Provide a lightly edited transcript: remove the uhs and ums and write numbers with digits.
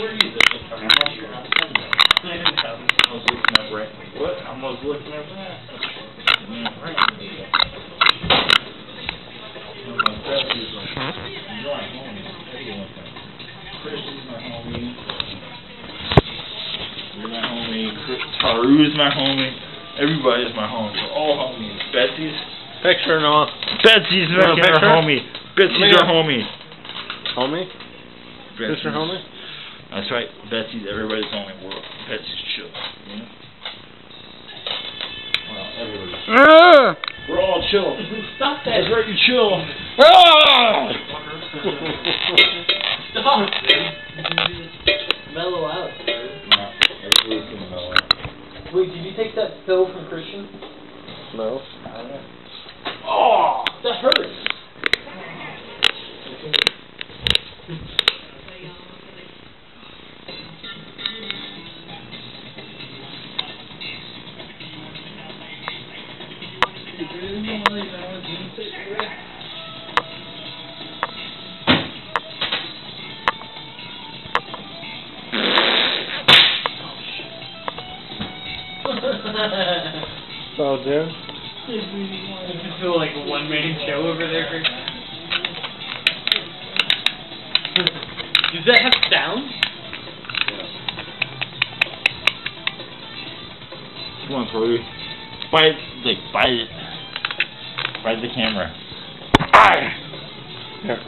were you? I was looking at Brad. What? I was looking at Brad. Christian's my homie. You're my homie. Taru's my homie. Everybody's my homie. We're all homies. Betsy's. Picture and all. Betsy's our homie. Betsy's our homie. Homie? Betsy's. Sister homie? That's right. Betsy's everybody's homie. Betsy's chill. You know? Well, everybody's. We're all chill. Stop that. That's right, you chill. Stop. Mellow out. No, everybody's gonna mellow out. Wait, did you take that pill from Christian? No. Oh, that hurts. So, dude? I just feel like a one-man show over there. Does that have sound? Come on, Tori. Bite the camera. Here.